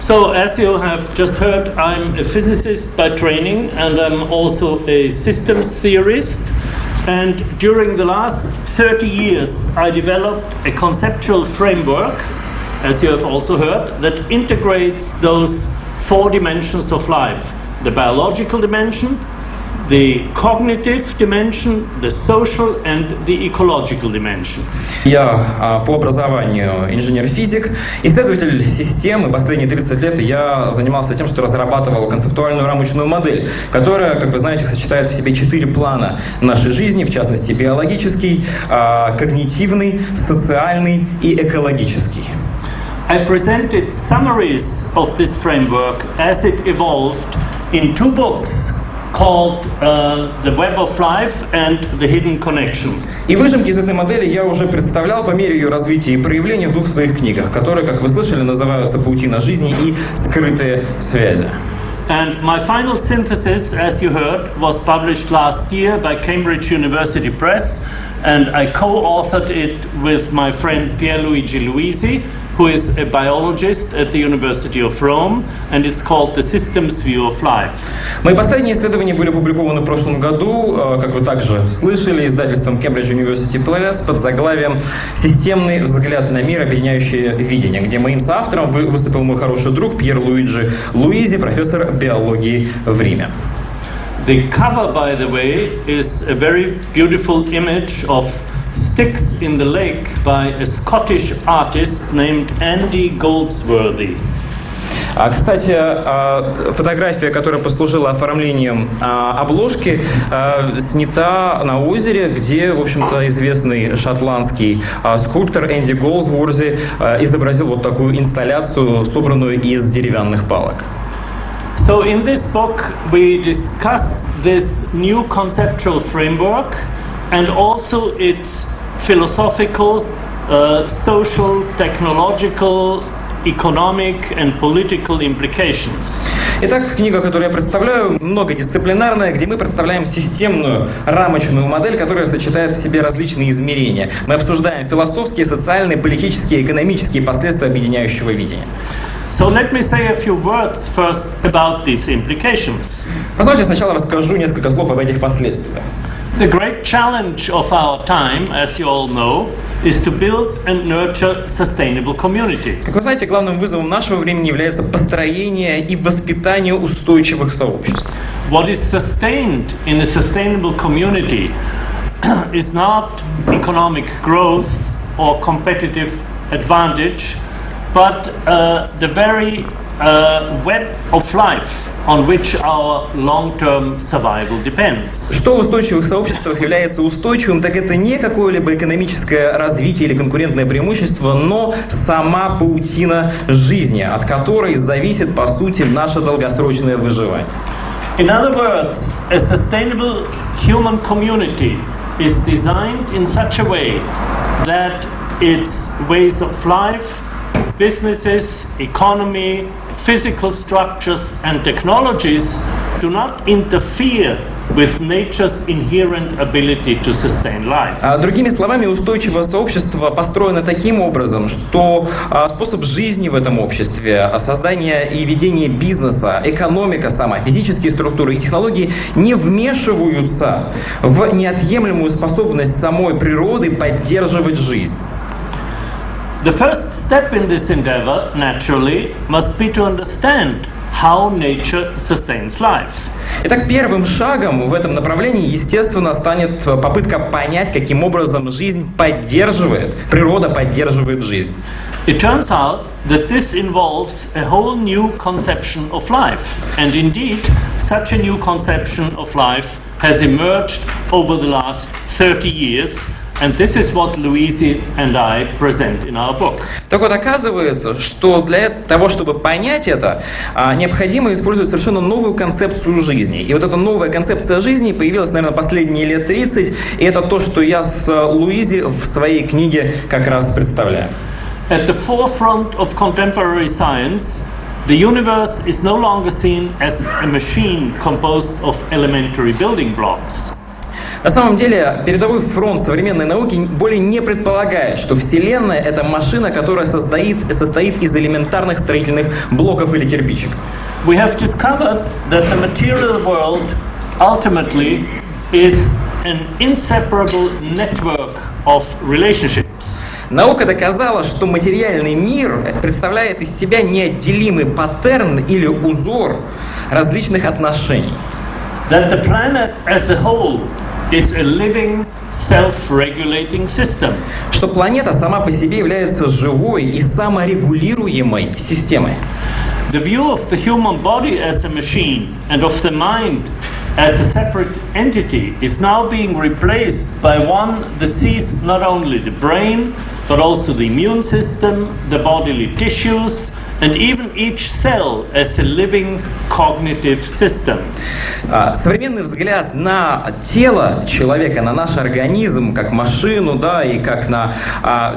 So, as you have just heard, I'm a physicist by training, and I'm also a systems theorist. And during the last 30 years, I developed a conceptual framework, as you have also heard, that integrates those four dimensions of life: the biological dimension, the cognitive dimension, the social and the ecological dimension. Я по образованию инженер-физик, исследователь системы. Последние 30 лет я занимался тем, что разрабатывал концептуальную рамочную модель, которая, как вы знаете, сочетает в себе 4 плана нашей жизни, в частности биологический, когнитивный, социальный и экологический. I presented summaries of this framework as it evolved in 2 books called The Web of Life and The Hidden Connections. И выжимки из этой модели я уже представлял по мере ее развития и проявления в 2 своих книгах, которые, как вы слышали, называются «Паутина жизни» и «Скрытые связи». And my final synthesis, as you heard, was published last year by Cambridge University Press, and I co-authored it with my friend Pierluigi Luisi, who is a biologist at the University of Rome, and it's called The System's View of Life. Мои последние исследования были опубликованы в прошлом году, как вы также слышали, издательством Cambridge University Press под заглавием «Системный взгляд на мир, объединяющее видение», где моим соавтором выступил мой хороший друг Пьер-Луиджи Луизи, профессор биологии в Риме. The cover, by the way, is a very beautiful image of Sticks in the Lake by a Scottish artist named Andy Goldsworthy. Кстати, фотография, которая послужила оформлением обложки, снята на озере, где, в общем-то, известный шотландский скульптор Энди Голдсворди изобразил вот такую инсталляцию, собранную из деревянных палок. So in this book we discuss this new conceptual framework and also its philosophical, social, technological, economic and political implications. Итак, книга, которую я представляю, многодисциплинарная, где мы представляем системную рамочную модель, которая сочетает в себе различные измерения. Мы обсуждаем философские, социальные, политические, экономические последствия объединяющего видения. So let me say a few words first about these implications. Позвольте сначала расскажу несколько слов об этих последствиях. The great challenge of our time, as you all know, is to build and nurture sustainable communities. Как вы знаете, главным вызовом нашего времени является построение и воспитание устойчивых сообществ. What is sustained in a sustainable community is not economic growth or competitive advantage, but the very web of life on which our long-term survival depends. Что в устойчивых сообществах является устойчивым, так это не какое-либо экономическое развитие или конкурентное преимущество, но сама паутина жизни, от которой зависит, по сути, наше долгосрочное выживание. In other words, a sustainable human community is designed in such a way that its ways of life, businesses, economy, physical structures and technologies do not interfere with nature's inherent ability to sustain life. Другими словами, устойчивое сообщество построено таким образом, что способ жизни в этом обществе, создание и ведение бизнеса, экономика сама, физические структуры и технологии не вмешиваются в неотъемлемую способность самой природы поддерживать жизнь. The first step in this endeavor, naturally, must be to understand how nature sustains life. Итак, первым шагом в этом направлении, естественно, станет попытка понять, каким образом жизнь поддерживает, природа поддерживает жизнь. It turns out that this involves a whole new conception of life, and indeed, such a new conception of life has emerged over the last 30 years. And this is what Luisi and I present in our book. Так вот, оказывается, что для того, чтобы понять это, необходимо использовать совершенно новую концепцию жизни. И вот эта новая концепция жизни появилась, наверное, последние лет 30, и это то, что я с Луизи в своей книге как раз представляю. At the forefront of contemporary science, the universe is no longer seen as a machine composed of elementary building blocks. На самом деле, передовой фронт современной науки более не предполагает, что Вселенная — это машина, которая состоит из элементарных строительных блоков или кирпичиков. We have discovered that the material world ultimately is an inseparable network of relationships. Наука доказала, что материальный мир представляет из себя неотделимый паттерн или узор различных отношений. That the planet as a whole is a living, self-regulating system. Что планета сама по себе является живой и саморегулируемой системой. The view of the human body as a machine and of the mind as a separate entity is now being replaced by one that sees not only the brain, but also the immune system, the bodily tissues, and even each cell as a living cognitive system. Современный взгляд на тело человека, на наш организм, как машину, да, и как на,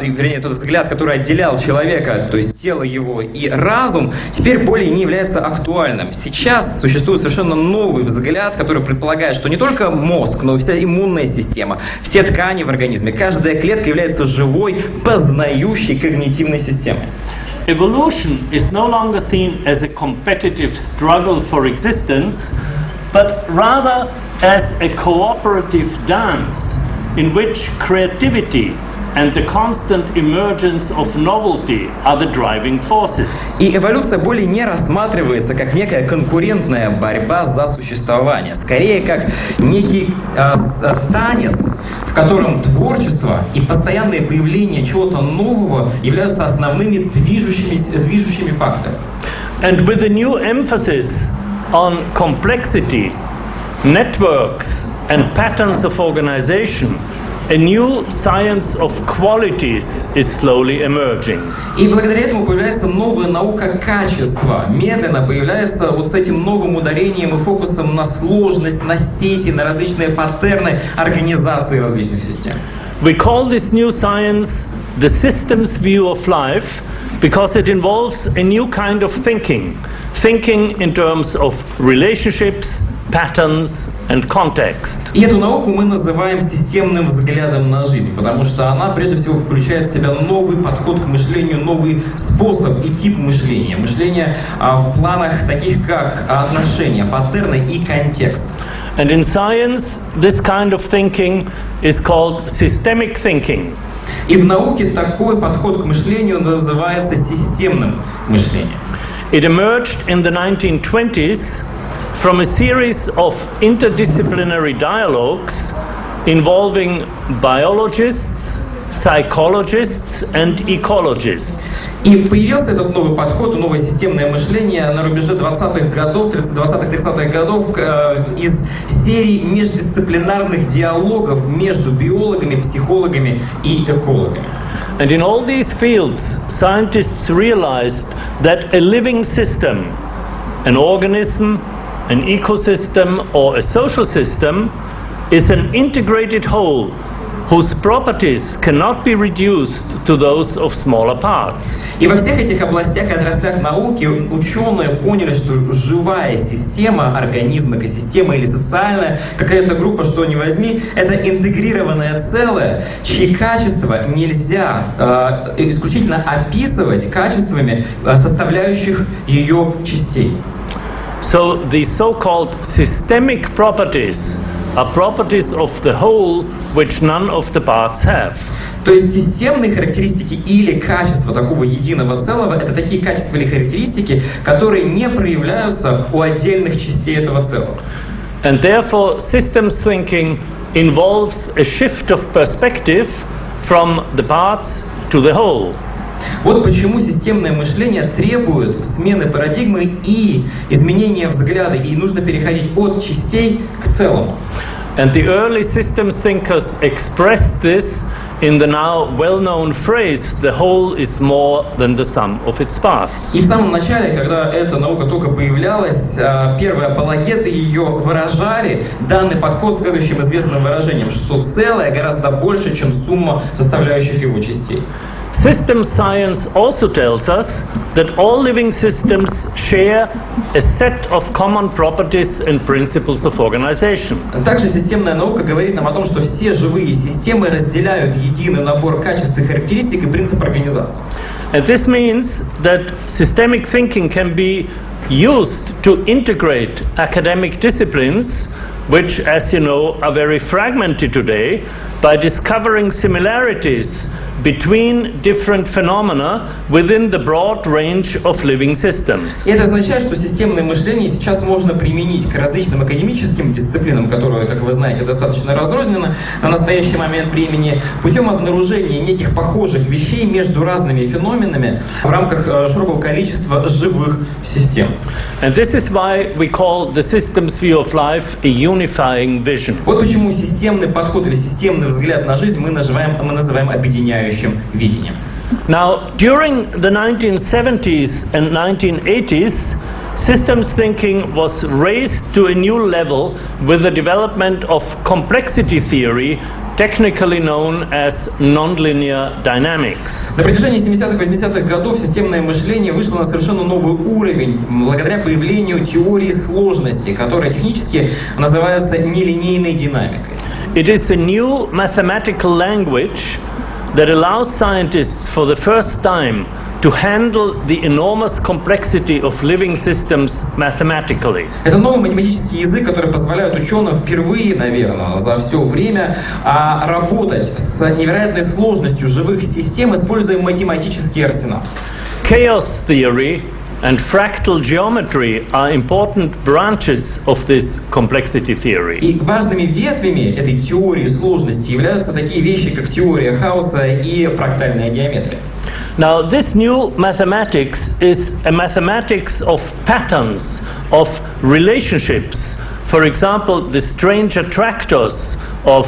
вернее, тот взгляд, который отделял человека, то есть тело его и разум, теперь более не является актуальным. Сейчас существует совершенно новый взгляд, который предполагает, что не только мозг, но и вся иммунная система, все ткани в организме, каждая клетка является живой, познающей когнитивной системой. Evolution is no longer seen as a competitive struggle for existence, but rather as a cooperative dance in which creativity and the constant emergence of novelty are the driving forces. И эволюция более не рассматривается как некая конкурентная борьба за существование, скорее как некий танец, в котором творчество и постоянное появление чего-то нового являются основными движущими факторами. And with a new emphasis on complexity, networks and patterns of organization, a new science of qualities is slowly emerging. И благодаря этому появляется новая наука качества. Медленно появляется вот с этим новым ударением и фокусом на сложность, на сети, на различные паттерны организации различных систем. We call this new science the systems view of life because it involves a new kind of thinking in terms of relationships, patterns and context. И эту науку мы называем системным взглядом на жизнь, потому что она прежде всего включает в себя новый подход к мышлению, новый способ и тип мышления. Мышление в планах таких как отношения, паттерны и контекст. And in science, this kind of thinking is called systemic thinking. И в науке такой подход к мышлению называется системным мышлением. It emerged in the 1920s from a series of interdisciplinary dialogues involving biologists, psychologists and ecologists. И появился этот новый подход, новое системное мышление на рубеже 20-х годов, 20-30-х годов из серии междисциплинарных диалогов между биологами, психологами и экологами. And in all these fields, scientists realized that a living system, an organism, an ecosystem or a social system is an integrated whole whose properties cannot be reduced to those of smaller parts. И во всех этих областях и отраслях науки ученые поняли, что живая система, организм, экосистема или социальная какая-то группа, что ни возьми, это интегрированное целое, чьи качества нельзя исключительно описывать качествами составляющих ее частей. So the so-called systemic properties are properties of the whole which none of the parts have. То есть системные характеристики или качества такого единого целого — это такие качества или характеристики, которые не проявляются у отдельных частей этого целого. And therefore systems thinking involves a shift of perspective from the parts to the whole. Вот почему системное мышление требует смены парадигмы и изменения взгляда, и нужно переходить от частей к целому. And the early systems thinkers expressed this in the now well-known phrase, the whole is more than the sum of its parts. И в самом начале, когда эта наука только появлялась, первые апологеты ее выражали данный подход следующим известным выражением, что целое гораздо больше, чем сумма составляющих его частей. System science also tells us that all living systems share a set of common properties and principles of organization. Также системная наука говорит нам о том, что все живые системы разделяют единый набор качеств и характеристик и принцип организации. And this means that systemic thinking can be used to integrate academic disciplines, which, as you know, are very fragmented today, by discovering similarities between different phenomena within the broad range of living systems. И это означает, что системное мышление сейчас можно применить к различным академическим дисциплинам, которые, как вы знаете, достаточно разрознены на настоящий момент времени, путем обнаружения неких похожих вещей между разными феноменами в рамках широкого количества живых систем. And this is why we call the systems view of life a unifying vision. Вот почему системный подход или системный взгляд на жизнь мы называем объединяющим видением. Now, during the 1970s and 1980s, systems thinking was raised to a new level with the development of complexity theory, technically known as nonlinear dynamics. На протяжении 70-х, 80-х годов системное мышление вышло на совершенно новый уровень благодаря появлению теории сложности, которая технически называется нелинейной динамикой. It is a new mathematical language that allows scientists for the first time to handle the enormous complexity of living systems mathematically. Это новый математический язык, который позволяет ученым впервые, наверное, за все время работать с невероятной сложностью живых систем, используя математический арсенал. Chaos theory and fractal geometry are important branches of this complexity theory. И важными ветвями этой теории сложности являются такие вещи, как теория хаоса и фрактальная геометрия. Now, this new mathematics is a mathematics of patterns, of relationships. For example, the strange attractors of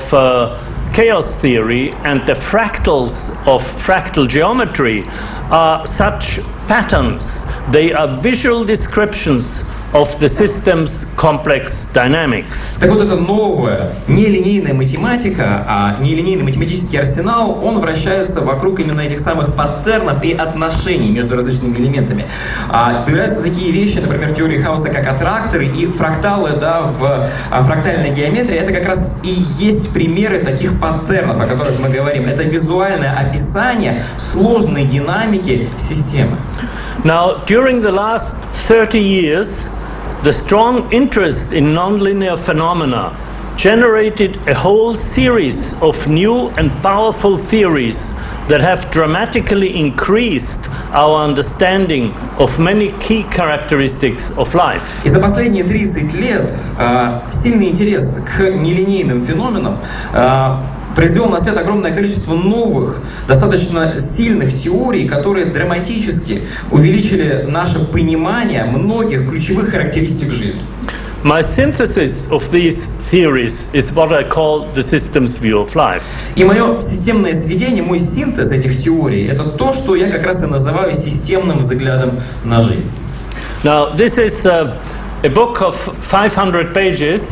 chaos theory and the fractals of fractal geometry are such patterns. They are visual descriptions of the system's complex dynamics. Так вот, эта новая нелинейная математика, нелинейный математический арсенал, он вращается вокруг именно этих самых паттернов и отношений между различными элементами. Появляются такие вещи, например, в теории хаоса, как аттракторы и фракталы, да, в фрактальной геометрии. Это как раз и есть примеры таких паттернов, о которых мы говорим. Это визуальное описание сложной динамики системы. Now, during the last 30 years, the strong interest in nonlinear phenomena generated a whole series of new and powerful theories that have dramatically increased our understanding of many key characteristics of life. И за последние 30 лет сильный интерес к нелинейным феноменам произвел на свет огромное количество новых, достаточно сильных теорий, которые драматически увеличили наше понимание многих ключевых характеристик жизни. My synthesis of these theories is what I call the systems view of life. И мое системное сведение, мой синтез этих теорий, это то, что я как раз и называю системным взглядом на жизнь. Now, this is a book of 500 pages.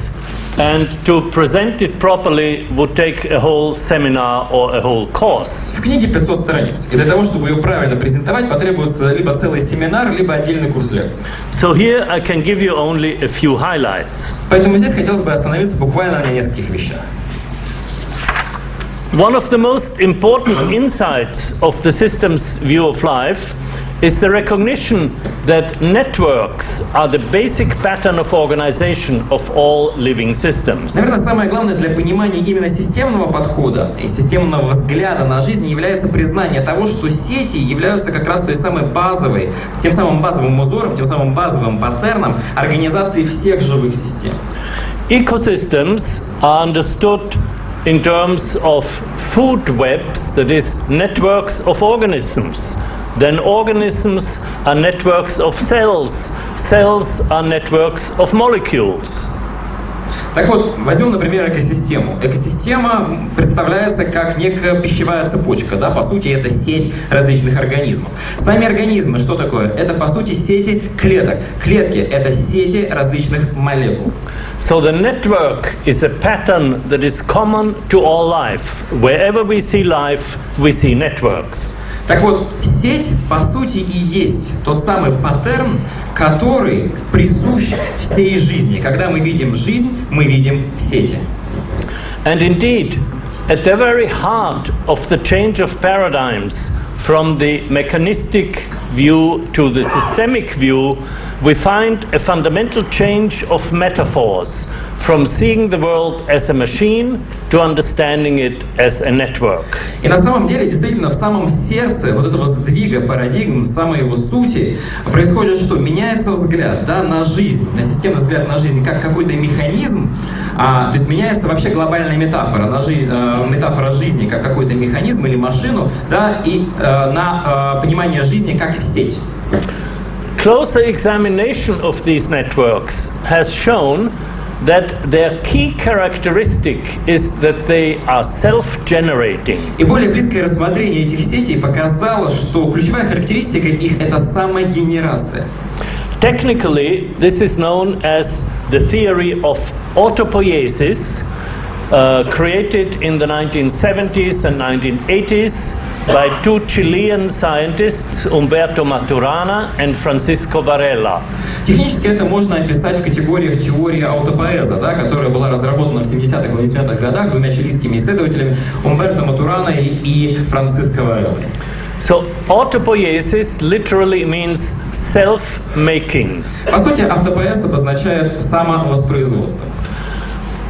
And to present it properly would take a whole seminar or a whole course. В книге 500 страниц, и для того, чтобы ее правильно презентовать, потребуется либо целый семинар, либо отдельный курс лекций. So here I can give you only a few highlights. Поэтому здесь хотелось бы остановиться буквально на нескольких вещах. One of the most important insights of the systems view of life is the recognition that networks are the basic pattern of organization of all living systems. Наверное, самое главное для понимания именно системного подхода и системного взгляда на жизнь является признание того, что сети являются как раз той самой базовой, тем самым базовым узором, тем самым базовым паттерном организации всех живых систем. Ecosystems are understood in terms of food webs, that is, networks of organisms. Then organisms are networks of cells. Cells are networks of molecules. Так вот, возьмем, например, экосистему. Экосистема представляется как некая пищевая цепочка, да, по сути, это сеть различных организмов. Сами организмы, что такое? Это, по сути, сети клеток. Клетки — это сети различных молекул. So the network is a pattern that is common to all life. Wherever we see life, we see networks. Так вот, сеть, по сути, и есть тот самый паттерн, который присущ всей жизни. Когда мы видим жизнь, мы видим сети. And indeed, at the very heart of the change of paradigms from the mechanistic view to the systemic view, we find a fundamental change of metaphors from seeing the world as a machine to understanding it as a network. И на самом деле, действительно, в самом сердце вот этого сдвига парадигм, в самой его сути, происходит что? Меняется взгляд, да, на жизнь, на системный взгляд на жизнь, как какой-то механизм, то есть меняется вообще глобальная метафора, метафора жизни как какой-то механизм или машину, да, и на понимание жизни как сеть. Closer examination of these networks has shown that their key characteristic is that they are self-generating. И более близкое рассмотрение этих сетей показало, что ключевая характеристика их — это самогенерация. Technically, this is known as the theory of autopoiesis, created in the 1970s and 1980s by two Chilean scientists, Umberto Maturana and Francisco Varela. Технически это можно описать в категориях теории аутопоэза, да, которая была разработана в 70-х и 80-х годах двумя чилийскими исследователями Умберто Матурана и Франциско Варелла. So autopoiesis literally means self-making. По сути, автопоэз обозначает самовоспроизводство.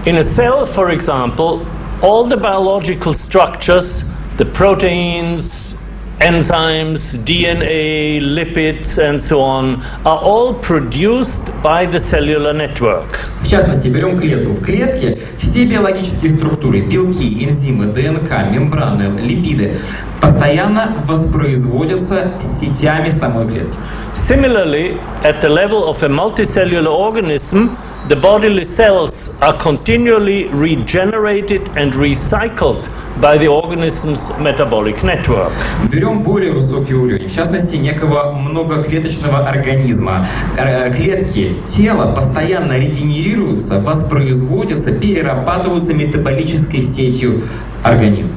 In a cell, for example, all the biological structures, the proteins, enzymes, DNA, lipids, and so on, are all produced by the cellular network. В частности, берем клетку. В клетке все биологические структуры, белки, энзимы, ДНК, мембраны, липиды постоянно воспроизводятся сетями самой клетки. Similarly, at the level of a multicellular organism, the bodily cells are continually regenerated and recycled by the organism's metabolic network. Берем более высокий уровень, в частности, некого многоклеточного организма. Клетки тела постоянно регенерируются, воспроизводятся, перерабатываются метаболической сетью организма.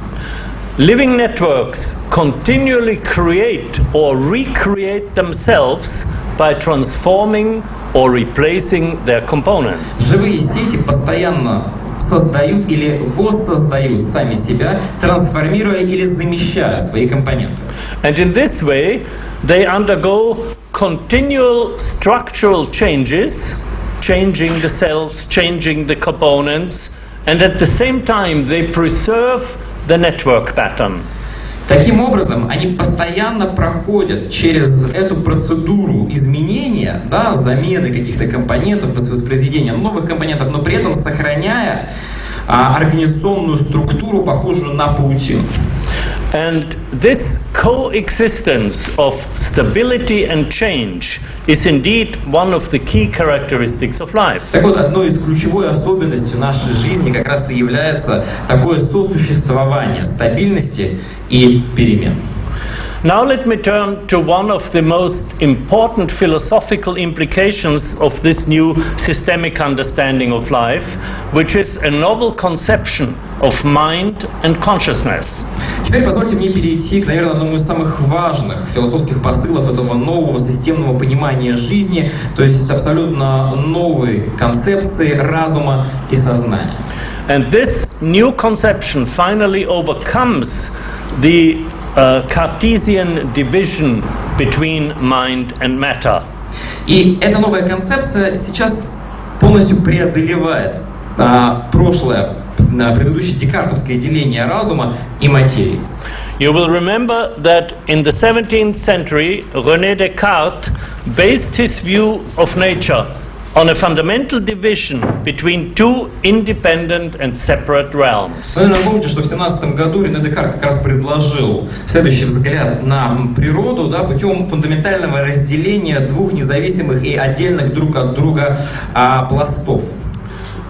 Living networks continually create or recreate themselves by transforming or replacing their components. Живые сети постоянно создают или воссоздают сами себя, трансформируя или замещая свои компоненты. And in this way, they undergo continual structural changes, changing the cells, changing the components, and at the same time they preserve the network pattern. Таким образом, они постоянно проходят через эту процедуру изменения, да, замены каких-то компонентов, воспроизведения новых компонентов, но при этом сохраняя организационную структуру, похожую на паутину. And this coexistence of stability and change is indeed one of the key characteristics of life. Так вот, одной из ключевой особенностей нашей жизни как раз и является такое сосуществование стабильности и перемен. Now let me turn to one of the most important philosophical implications of this new systemic understanding of life, which is a novel conception of mind and consciousness. Теперь позвольте мне перейти к, наверное, одному из самых важных философских посылов этого нового системного понимания жизни, то есть абсолютно новой концепции разума и сознания. And this new conception finally overcomes the Cartesian division between mind and matter. И эта новая концепция сейчас полностью преодолевает предыдущее декартовское деление разума и материи. You will remember that in the 17th century, René Descartes based his view of nature on a fundamental division between two independent and separate realms. Вы, наверное, помните, что в 17 году Рене Декарт как раз предложил следующий взгляд на природу, да, путем фундаментального разделения двух независимых и отдельных друг от друга пластов.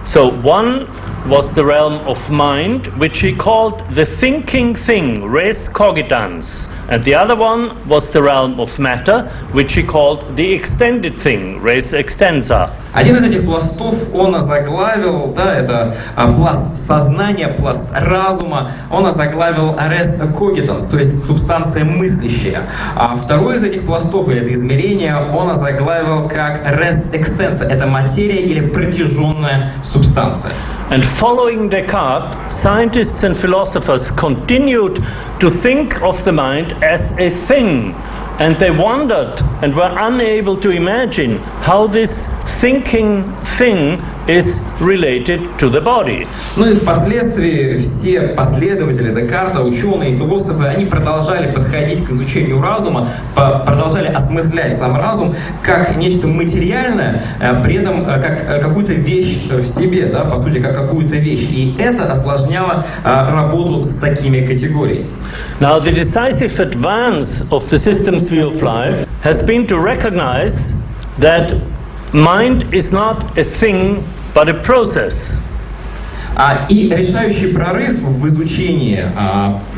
So one was the realm of mind, which he called the thinking thing, res cogitans, And the other one was the realm of matter, which he called the extended thing, res extensa. Один из этих пластов он озаглавил, да, это пласт сознания, пласт разума, он озаглавил res cogitans, то есть субстанция мыслящая. А второй из этих пластов, или это измерение, он озаглавил как res extensa, это материя или протяженная субстанция. And following Descartes, scientists and philosophers continued to think of the mind as a thing, and they wondered and were unable to imagine how this thinking thing is related to the body. Ну и впоследствии все последователи Декарта, ученые и философы, они продолжали подходить к изучению разума, продолжали осмыслять сам разум как нечто материальное, при этом как какую-то вещь в себе, да, по сути, как какую-то вещь. И это осложняло работу с такими категориями. Now, the decisive advance of the system's view of life has been to recognize that mind is not a thing, but a process. И решающий прорыв в изучении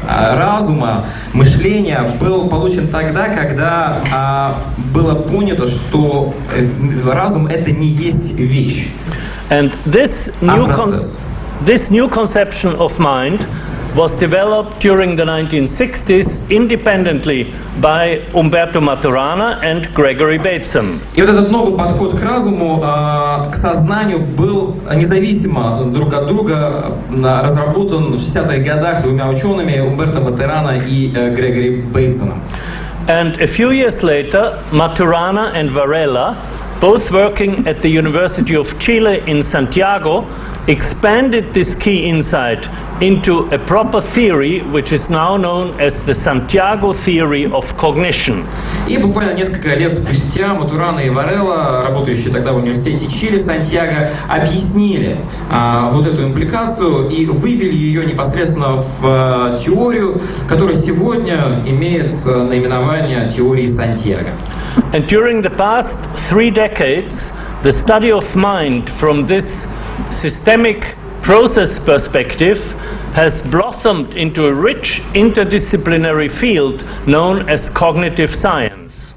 разума, мышления был получен тогда, когда было понято, что разум — это не есть вещь, процесс. This new conception of mind was developed during the 1960s independently by Umberto Maturana and Gregory Bateson. И вот этот новый подход к разуму, к сознанию был независимо друг от друга разработан в 60-х годах двумя учеными, Умберто Матерана и Грегори Бейтсоном. And a few years later, Maturana and Varela, both working at the University of Chile in Santiago, expanded this key insight into a proper theory, which is now known as the Santiago theory of cognition. И буквально несколько лет спустя Матурана и Варелла, работающие тогда в университете Чили в Сантьяго, объяснили вот эту импликацию и вывели ее непосредственно в теорию, которая сегодня имеет наименование теории Сантьяго. And during the past 3 decades, the study of mind from this systemic process perspective has blossomed into a rich interdisciplinary field known as cognitive science.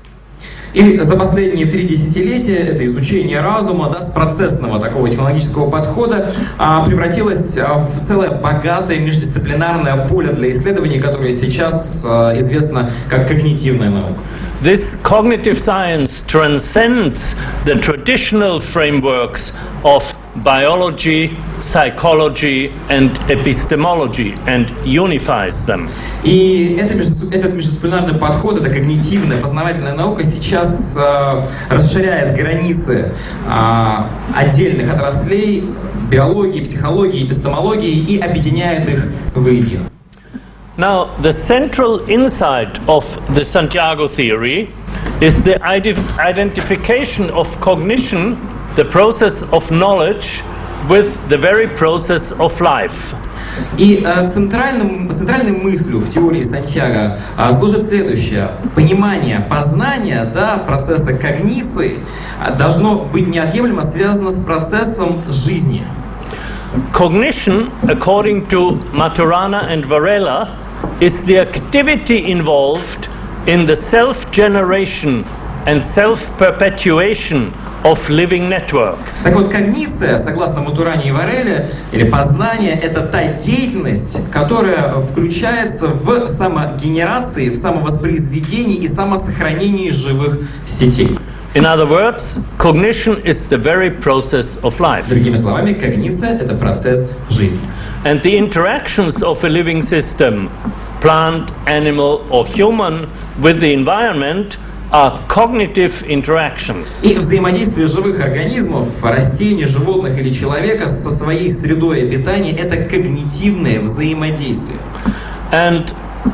И за последние 3 десятилетия это изучение разума, да, с процессного такого технологического подхода превратилось в целое богатое междисциплинарное поле для исследований, которое сейчас известно как когнитивная наука. This cognitive science transcends the traditional frameworks of biology, psychology and epistemology and unifies them. И этот междисциплинарный подход, эта когнитивная, познавательная наука сейчас расширяет границы отдельных отраслей биологии, психологии, эпистемологии и объединяет их воедино. Now, the central insight of the Santiago theory is the identification of cognition, the process of knowledge, with the very process of life. И центральной мыслью в теории Сантьяго служит следующее. Понимание, познание, да, процесса когниции должно быть неотъемлемо связано с процессом жизни. Cognition, according to Maturana and Varela, is the activity involved in the self-generation and self-perpetuation of living networks. Так вот, когниция, согласно Матуране и Варелле, или познание, это та деятельность, которая включается в самогенерации, в самовоспроизведении и самосохранении живых сетей. In other words, cognition is the very process of life. Другими словами, когниция — это процесс жизни. And the interactions of a living system, plant, animal or human, with the environment are cognitive interactions. И взаимодействие живых организмов, растений, животных или человека со своей средой обитания — это когнитивное взаимодействие. And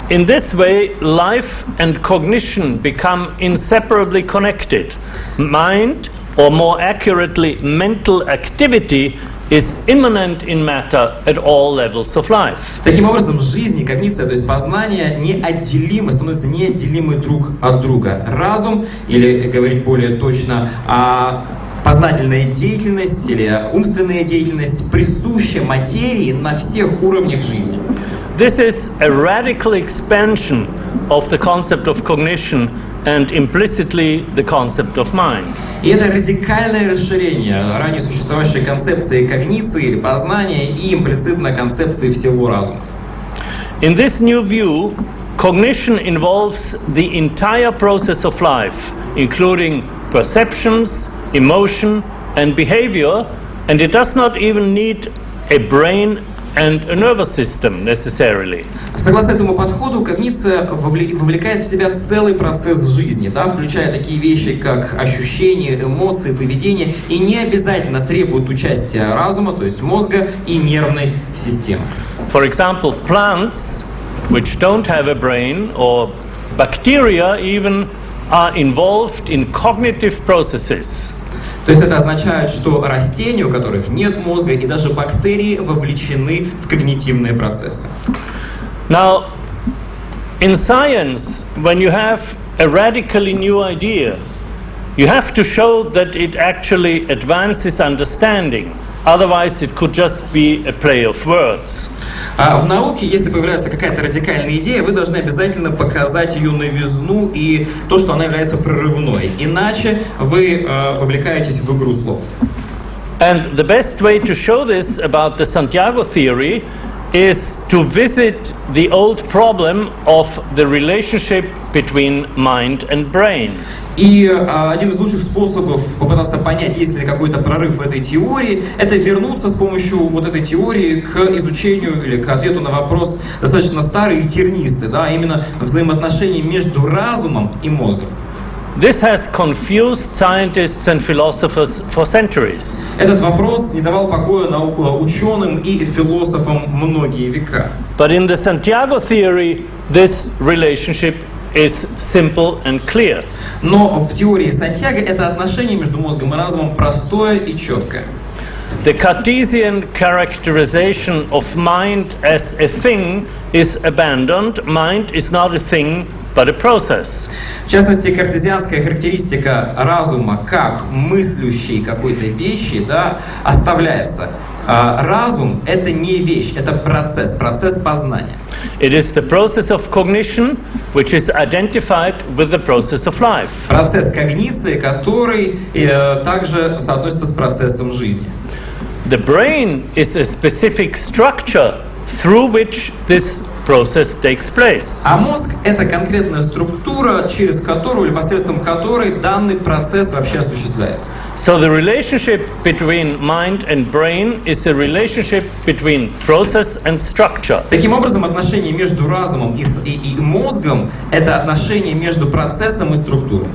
in this way, life and cognition become inseparably connected. Mind, or more accurately, mental activity, is immanent in matter at all levels of life. Таким образом, жизнь и когниция, то есть познание, неотделимы, становятся неотделимы друг от друга. Разум, или, говорить более точно, познательная деятельность или умственная деятельность присуща материи на всех уровнях жизни. This is a radical expansion of the concept of cognition and implicitly the concept of mind. И это радикальное расширение ранее существовавшей концепции когниции или познания и имплицитно концепции всего разума. In this new view, cognition involves the entire process of life, including perceptions, emotion, and behavior, and it does not even need a brain and a nervous system necessarily. Согласно этому подходу, когниция вовлекает в себя целый процесс жизни, да, включая такие вещи, как ощущения, эмоции, поведение, и не обязательно требует участия разума, то есть мозга и нервной системы. For example, plants, which don't have a brain, or bacteria even, are involved in cognitive processes. То есть это означает, что растения, у которых нет мозга, и даже бактерии вовлечены в когнитивные процессы. Now, in science, when you have a radically new idea, you have to show that it actually advances understanding. Otherwise, it could just be a play of words. А в науке, если появляется какая-то радикальная идея, вы должны обязательно показать ее новизну и то, что она является прорывной. Иначе вы вовлекаетесь в игру слов. And the best way to show this about the Santiago theory is to visit the old problem of the relationship between mind and brain. И один из лучших способов попытаться понять, есть ли какой-то прорыв в этой теории, это вернуться с помощью вот этой теории к изучению или к ответу на вопрос достаточно старый и тернистый, да, именно взаимоотношения между разумом и мозгом. This has confused scientists and philosophers for centuries. Этот вопрос не давал покоя ученым и философам многие века. But in the Santiago theory, this relationship is simple and clear. Но в теории Сантьяго это отношение между мозгом и разумом простое и четкое. The Cartesian characterization of mind as a thing is abandoned. Mind is not a thing, but a process. В частности, картезианская характеристика разума как мыслящей какой-то вещи, да, оставляется. Разум — это не вещь, это процесс познания. It is the process of cognition, which is identified with the process of life. Процесс когниции, который также соотносится с процессом жизни. The brain is a specific structure through which this process takes place. А мозг — это конкретная структура, через которую или посредством которой данный процесс вообще осуществляется. So the relationship between mind and brain is a relationship between process and structure. Таким образом, отношение между разумом и мозгом — это отношение между процессом и структурой.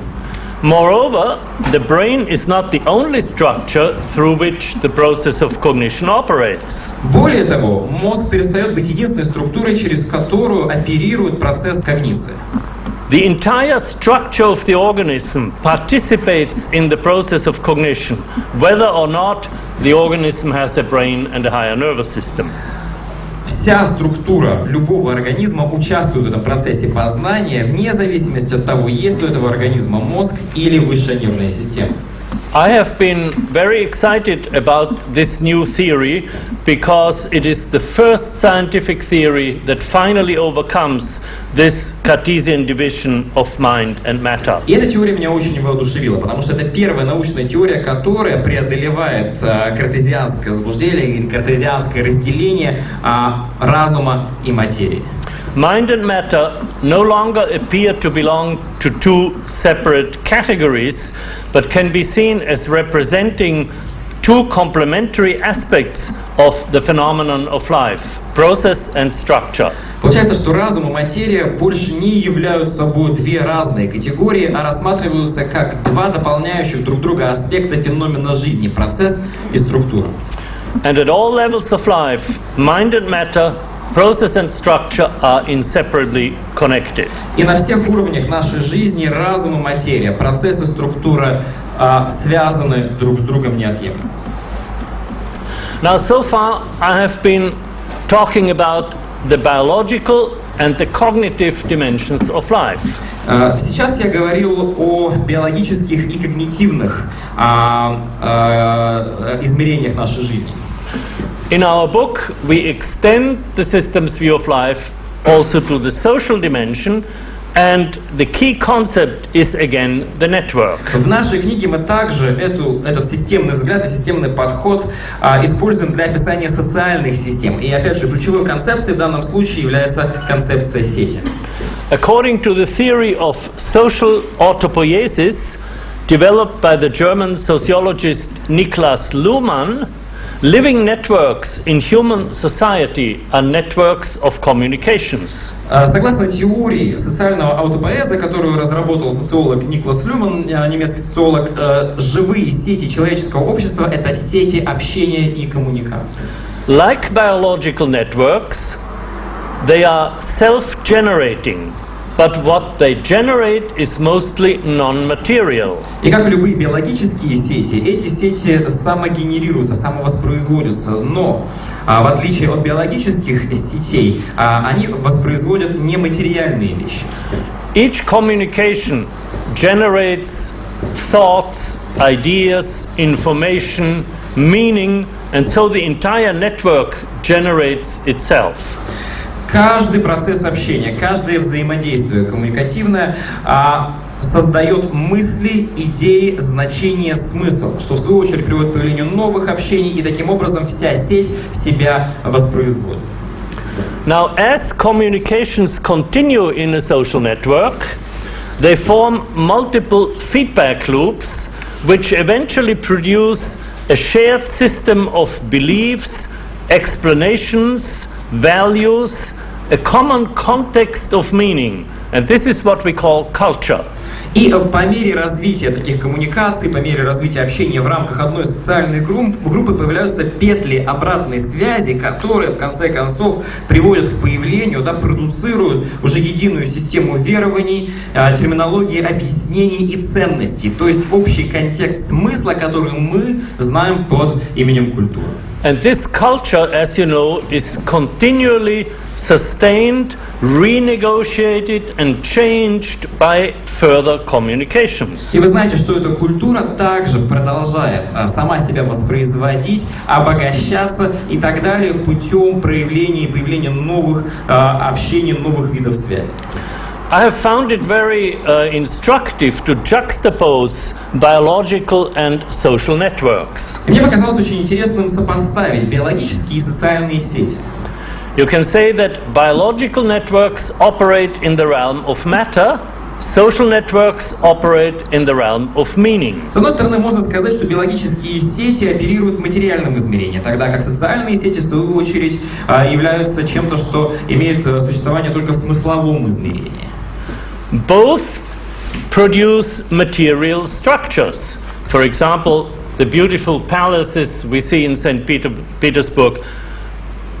Moreover, the brain is not the only structure through which the process of cognition operates. Более того, мозг перестает быть единственной структурой, через которую оперирует процесс когниции. The entire structure of the organism participates in the process of cognition, whether or not the organism has a brain and a higher nervous system. Вся структура любого организма участвует в этом процессе познания, вне зависимости от того, есть ли у этого организма мозг или высшая нервная система. I have been very excited about this new theory because it is the first scientific theory that finally overcomes this Cartesian division of mind and matter. И эта теория меня очень воодушевила, потому что это первая научная теория, которая преодолевает картезианское заблуждение или картезианское разделение разума и материи. Mind and matter no longer appear to belong to two separate categories, but can be seen as representing two complementary aspects of the phenomenon of life, process and structure. Получается, что разум и материя больше не являются собой две разные категории, а рассматриваются как два дополняющих друг друга аспекта феномена жизни, процесс и структура. And at all levels of life, mind and matter, process and structure are inseparably connected. И на всех уровнях нашей жизни разум и материя, процесс и структура связаны друг с другом неотъемлемо. Now, so far, I have been talking about the biological and the cognitive dimensions of life. Сейчас я говорил о биологических и когнитивных измерениях нашей жизни. In our book, we extend the system's view of life also to the social dimension, and the key concept is again the network. В нашей книге мы также этот системный взгляд и системный подход используем для описания социальных систем. И опять же, ключевой концепцией в данном случае является концепция сети. According to the theory of social autopoiesis, developed by the German sociologist Niklas Luhmann, living networks in human society are networks of communications. Согласно теории социального аутопоэза, которую разработал социолог Никлас Люман, немецкий социолог, живые сети человеческого общества — это сети общения и коммуникации. Like biological networks, they are self-generating, but what they generate is mostly non-material. И как и любые биологические сети, эти сети самогенерируются, самовоспроизводятся, но в отличие от биологических сетей, они воспроизводят нематериальные вещи. Each communication generates thoughts, ideas, information, meaning, and so the entire network generates itself. Каждый процесс общения, каждое взаимодействие коммуникативное создает мысли, идеи, значения, смысл, что в свою очередь приводит к появлению новых общений, и таким образом вся сеть себя воспроизводит. Now, as communications continue in a social network, they form multiple feedback loops, which eventually produce a shared system of beliefs, explanations, values, a common context of meaning, and this is what we call culture. И по мере развития таких коммуникаций, по мере развития общения в рамках одной социальной группы появляются петли обратной связи, которые в конце концов приводят к появлению, продуцируют уже единую систему верований, терминологии, объяснений и ценностей, то есть общий контекст смысла, который мы знаем под именем культуры. And this culture, as you know, is continually sustained, renegotiated and changed by further communications. И вы знаете, что эта культура также продолжает сама себя воспроизводить, обогащаться и так далее путем проявления и появления новых общений, новых видов связи. I have found it very instructive to juxtapose biological and social networks. Мне показалось очень интересным сопоставить биологические и социальные сети. You can say that biological networks operate in the realm of matter, social networks operate in the realm of meaning. С одной стороны, можно сказать, что биологические сети оперируют в материальном измерении, тогда как социальные сети, в свою очередь, являются чем-то, что имеет существование только в смысловом измерении. Both produce material structures. For example, the beautiful palaces we see in St. Petersburg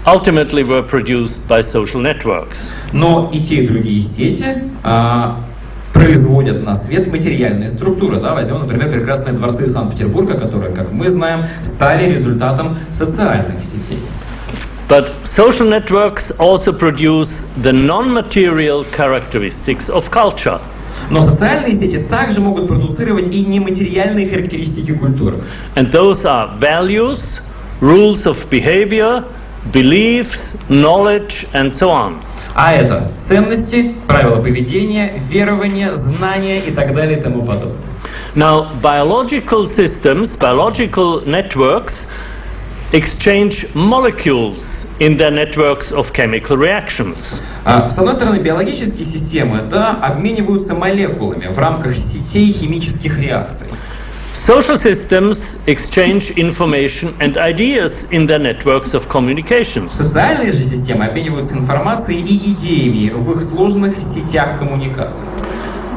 ultimately were produced by social networks. Но и те, и другие сети производят на свет материальные структуры. Возьмем, например, прекрасные дворцы Санкт-Петербурга, которые, как мы знаем, стали результатом социальных сетей. But social networks also produce the non-material characteristics of culture. Но социальные сети также могут продуцировать и нематериальные характеристики культуры. And those are values, rules of behavior, beliefs, knowledge, and so on. А это ценности, правила поведения, верования, знания и так далее и тому подобное. Now, biological systems, biological networks exchange molecules in their networks of chemical reactions. С одной стороны, биологические системы обмениваются молекулами в рамках сетей химических реакций. Social systems exchange information and ideas in their networks of communications. Социальные же системы обмениваются информацией и идеями в их сложных сетях коммуникаций.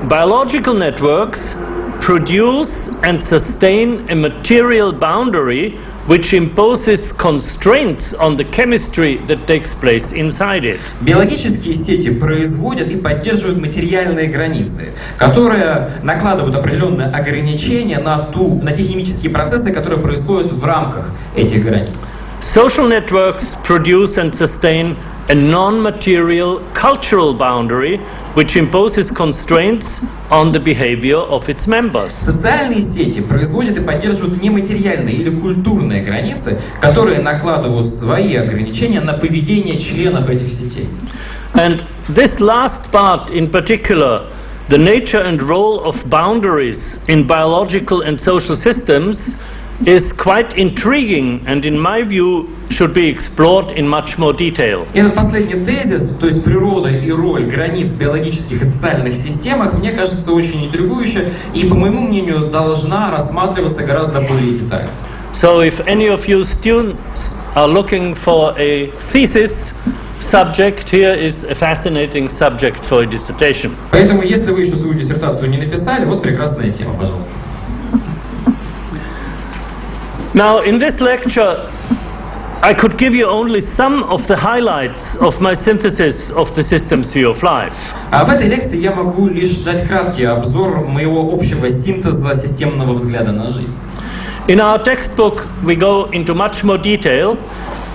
Biological networks produce and sustain a material boundary which imposes constraints on the chemistry that takes place inside it. Биологические сети производят и поддерживают материальные границы, которые накладывают определенные ограничения на те химические процессы, которые происходят в рамках этих границ. Social networks produce and sustain a non-material cultural boundary which imposes constraints on the behavior of its members. Социальные сети производят и поддерживают нематериальные или культурные границы, которые накладывают свои ограничения на поведение членов этих сетей. And this last part in particular, the nature and role of boundaries in biological and social systems, is quite intriguing and in my view should be explored in much more detail. Этот последний тезис, то есть природа и роль границ в биологических и социальных системах, мне кажется очень интригующе и, по моему мнению, должна рассматриваться гораздо более детально. So if any of you students are looking for a thesis subject, here is a fascinating subject for a dissertation. Поэтому, если вы еще свою диссертацию не написали, вот прекрасная тема, пожалуйста. Now, in this lecture, I could give you only some of the highlights of my synthesis of the systems view of life. А в этой лекции я могу лишь дать краткий обзор моего общего синтеза системного взгляда на жизнь. In our textbook, we go into much more detail,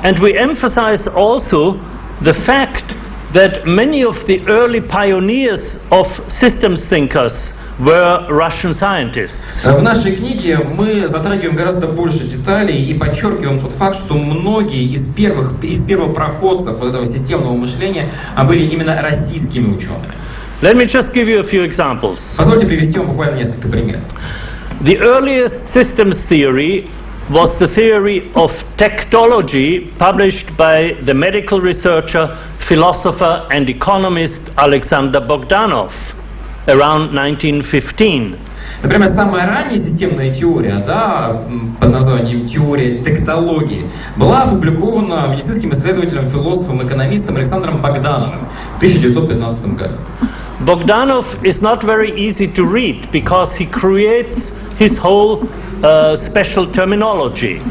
and we emphasize also the fact that many of the early pioneers of systems thinkers were Russian scientists. В нашей книге мы затрагиваем гораздо больше деталей и подчеркиваем тот факт, что многие из первопроходцев вот этого системного мышления были именно российскими учеными. Let me just give you a few examples. Позвольте привести вам буквально несколько примеров. The earliest systems theory was the theory of tectology published by the medical researcher, philosopher and economist Alexander Bogdanov around 1915. Например, самая ранняя системная теория, под названием теория тектологии, была опубликована медицинским исследователем, философом, экономистом Александром Богдановым в 1915 году. Bogdanov is not very easy to read because he creates his whole special terminology.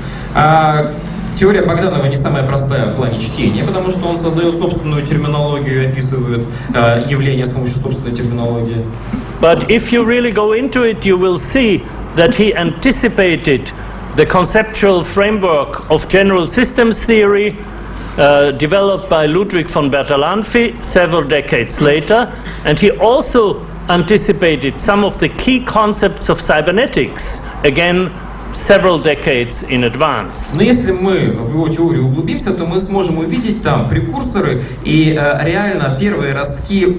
Теория Богданова не самая простая в плане чтения, потому что он создает собственную терминологию и описывает явления с помощью собственной терминологии. But if you really go into it, you will see that he anticipated the conceptual framework of general systems theory developed by Ludwig von Bertalanffy several decades later, and he also anticipated some of the key concepts of cybernetics, again several decades in advance. Но если мы в его теорию углубимся, то мы сможем увидеть там прекурсоры и реально первые ростки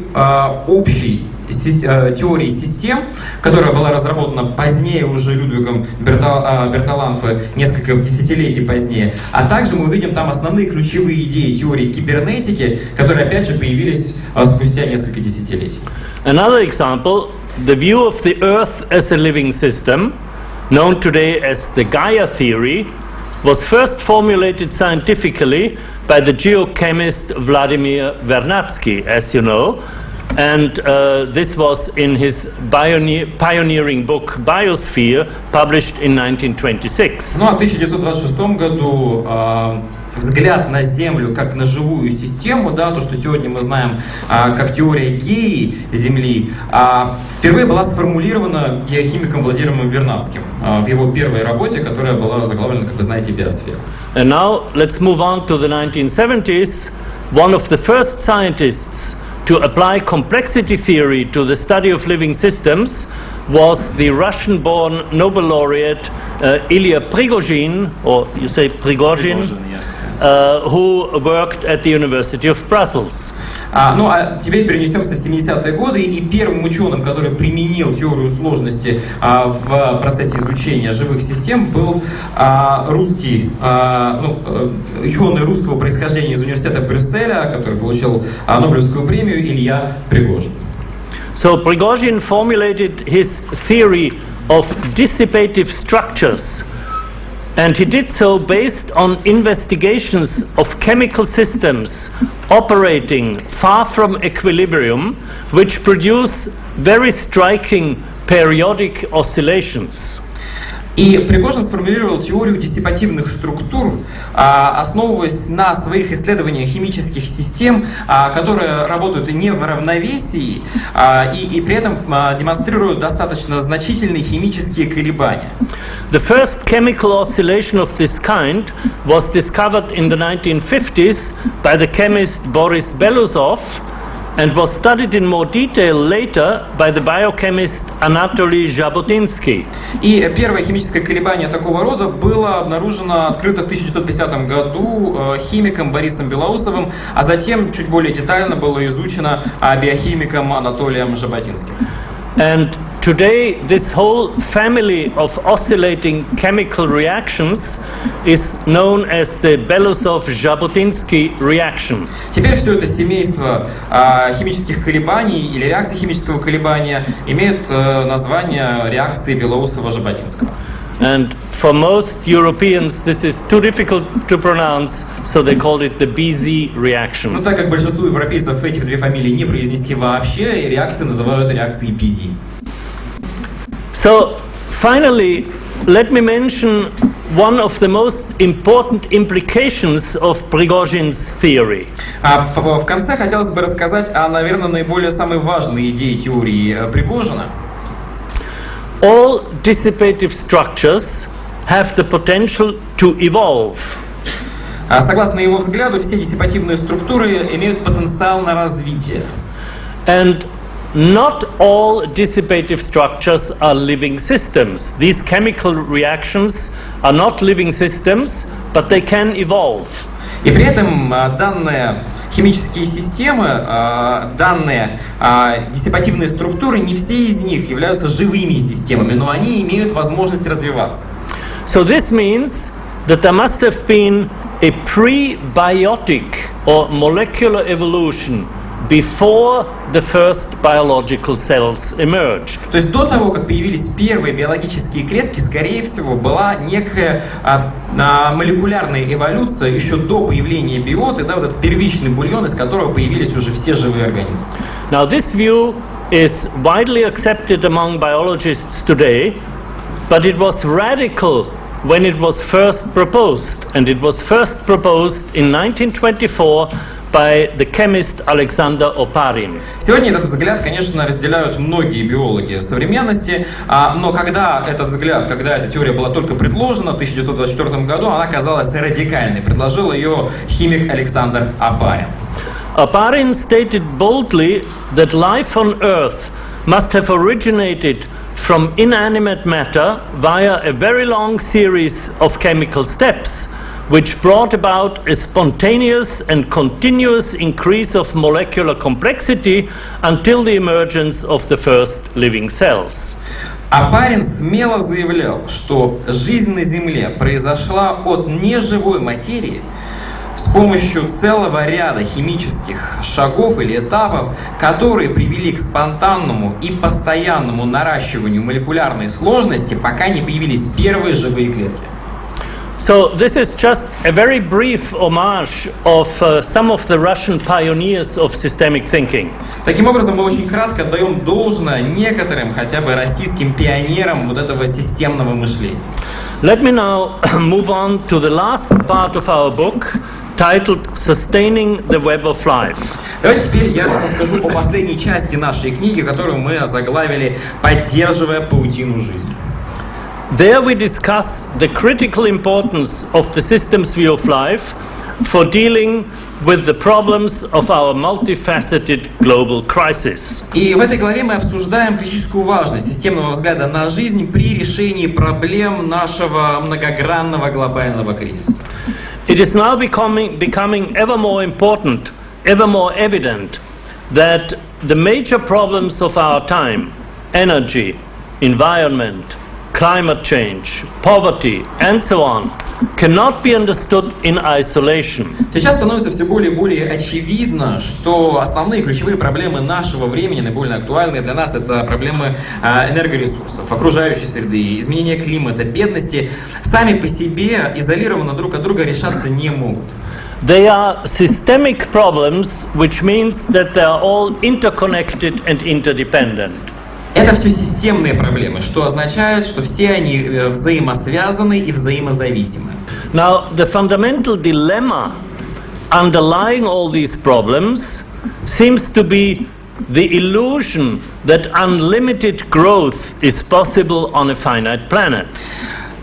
общей теории систем, которая была разработана позднее уже Людвигом Берталанфе, несколько десятилетий позднее. А также мы увидим там основные ключевые идеи теории кибернетики, которые опять же появились спустя несколько десятилетий. Another example, the view of the Earth as a living system, known today as the Gaia theory, was first formulated scientifically by the geochemist Vladimir Vernadsky, as you know, and this was in his pioneering book Biosphere, published in 1926. Ну а в 1926 году взгляд на Землю как на живую систему, то, что сегодня мы знаем как теория геи Земли, впервые была сформулирована геохимиком Владимиром Вернадским в его первой работе, которая была заглавлена, как вы знаете, «Биосфера». And now let's move on to the 1970s. One of the first scientists to apply complexity theory to the study of living systems was the Russian-born Nobel laureate Ilya Prigozhin, or you say Prigozhin, yes. who worked at the University of Brussels. Ну а теперь перенесемся в 70-е годы, и первым ученым, который применил теорию сложности в процессе изучения живых систем, был русский, ученый русского происхождения из университета Брюсселя, который получил Нобелевскую премию, Илья Пригожин. So Prigozhin formulated his theory of dissipative structures, and he did so based on investigations of chemical systems operating far from equilibrium, which produce very striking periodic oscillations. И Пригожин сформулировал теорию диссипативных структур, основываясь на своих исследованиях химических систем, которые работают не в равновесии и при этом демонстрируют достаточно значительные химические колебания. The first chemical oscillation of this kind was discovered in the 1950s by the chemist Boris Belousov, and was studied in more detail later by the biochemist Anatoly Zhabotinsky. И первое химическое колебание такого рода было обнаружено открыто в 1950 году химиком Борисом Белоусовым, а затем чуть более детально было изучено биохимиком Анатолием Зhabotinskym. And today this whole family of oscillating chemical reactions is known as the Belousov-Zhabotinsky reaction. Теперь все это семейство химических колебаний или реакций химического колебания имеет название реакции Белоусова-Зhabotinского. And for most Europeans this is too difficult to pronounce, so they call it the BZ reaction. Но так как большинству европейцев этих две фамилии не произнести вообще, реакции называют реакцией BZ. So finally, let me mention one of the most important implications of Prigozhin's theory. В конце хотелось бы рассказать о, наверное, наиболее самой важной идее теории Пригожина. All dissipative structures have the potential to evolve. Согласно его взгляду, все диссипативные структуры имеют потенциал на развитие. And not all dissipative structures are living systems. These chemical reactions are not living systems, but they can evolve. И при этом данные химические системы, данные диссипативные структуры, не все из них являются живыми системами, но они имеют возможность развиваться. So this means that there must have been a prebiotic or molecular evolution before the first biological cells emerged. То есть до того, как появились первые биологические клетки, скорее всего, была некая молекулярная эволюция еще до появления биоты, да, вот этот первичный бульон, из которого появились уже все живые организмы. Now this view is widely accepted among biologists today, but it was radical when it was first proposed, and it was first proposed in 1924 by the chemist Alexander Oparin. Сегодня этот взгляд, конечно, разделяют многие биологи современности, но когда этот взгляд, когда эта теория была только предложена в 1924 году, она казалась радикальной. Предложил ее химик Александр Опарин. Oparin stated boldly that life on Earth must have originated from inanimate matter via a very long series of chemical steps, which brought about a spontaneous and continuous increase of molecular complexity until the emergence of the first living cells. Опарин смело заявлял, что жизнь на Земле произошла от неживой материи с помощью целого ряда химических шагов или этапов, которые привели к спонтанному и постоянному наращиванию молекулярной сложности, пока не появились первые живые клетки. So this is just a very brief homage of some of the Russian pioneers of systemic thinking. Таким образом, мы очень кратко отдаем должное некоторым, хотя бы российским пионерам вот этого системного мышления. Let me now move on to the last part of our book, titled Sustaining the Web of Life. Давайте теперь я расскажу о последней части нашей книги, которую мы озаглавили «Поддерживая паутину жизни». There we discuss the critical importance of the systems view of life for dealing with the problems of our multifaceted global crisis. И в этой главе мы обсуждаем критическую важность системного взгляда на жизнь при решении проблем нашего многогранного глобального кризиса. It is now becoming ever more important, ever more evident that the major problems of our time, energy, environment, climate change, poverty, and so on, cannot be understood in isolation. Сейчас становится все более и более очевидно, что основные ключевые проблемы нашего времени, наиболее актуальные для нас, это проблемы энергоресурсов, окружающей среды, изменения климата, бедности, сами по себе изолированно друг от друга решаться не могут. They are systemic problems, which means that they are all interconnected and interdependent. Это все системные проблемы, что означает, что все они взаимосвязаны и взаимозависимы. Now, the fundamental dilemma underlying all these problems seems to be the illusion that unlimited growth is possible on a finite planet.